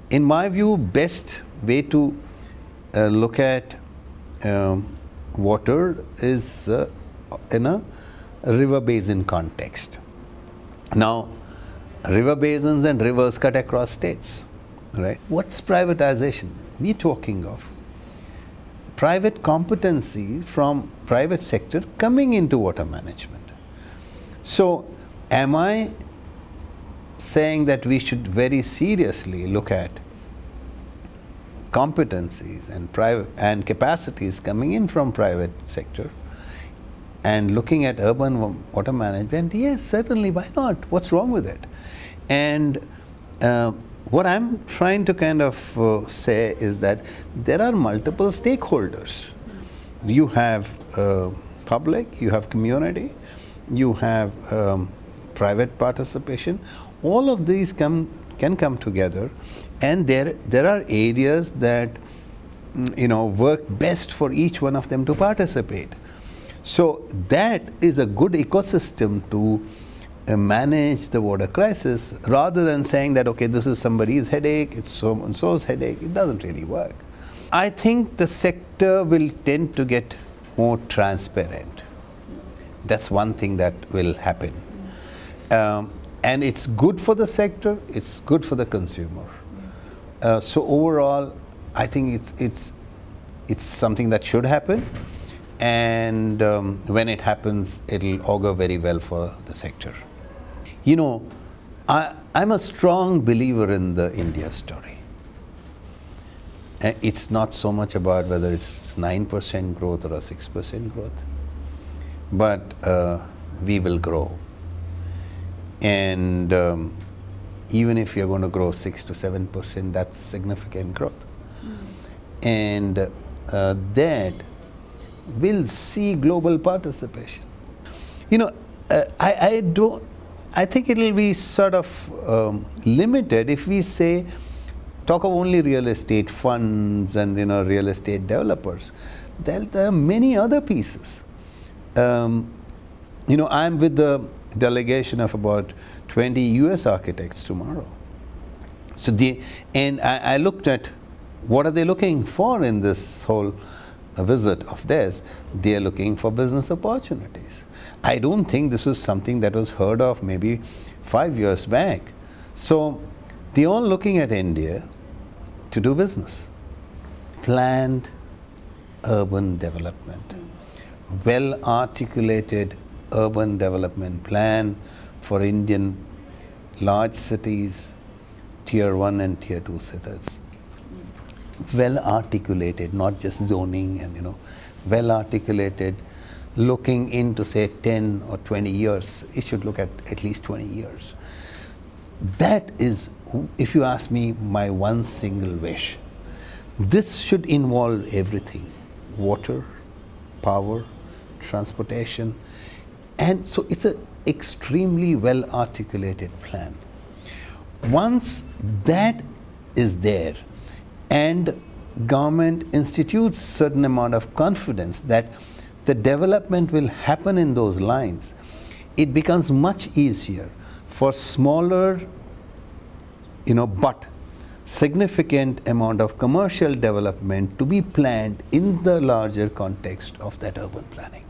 In my view, best way to look at water is in a river basin context. Now, river basins and rivers cut across states, right? What's privatization we're talking of? Private competency from private sector coming into water management. So, am I saying that we should very seriously look at competencies and capacities coming in from private sector and looking at urban water management? Yes, certainly, why not? What's wrong with it? And what I'm trying to kind of say is that there are multiple stakeholders. You have public, you have community, you have private participation. All of these can come together, and there are areas that work best for each one of them to participate. So that is a good ecosystem to manage the water crisis, rather than saying that, okay, this is somebody's headache, it's so and so's headache. It doesn't really work. I think the sector will tend to get more transparent. That's one thing that will happen. And it's good for the sector, it's good for the consumer. So overall, I think it's something that should happen, and when it happens, it'll augur very well for the sector. I'm a strong believer in the India story. It's not so much about whether it's 9% growth or a 6% growth, but we will grow. And even if you're going to grow 6 to 7%, that's significant growth. And that will see global participation. I think it will be sort of limited if we talk of only real estate funds and real estate developers. There are many other pieces. I'm with the delegation of about 20 US architects tomorrow. So I looked at what are they looking for in this whole visit of theirs. They are looking for business opportunities. I don't think this is something that was heard of maybe 5 years back. So they're all looking at India to do business. Planned urban development, well-articulated urban development plan for Indian large cities, tier 1 and tier 2 cities. Well articulated, not just zoning and well articulated, looking into say 10 or 20 years. It should look at least 20 years. That is, if you ask me, my one single wish. This should involve everything: water, power, transportation. And so it's an extremely well articulated plan. Once that is there and government institutes certain amount of confidence that the development will happen in those lines, it becomes much easier for smaller, but significant amount of commercial development to be planned in the larger context of that urban planning.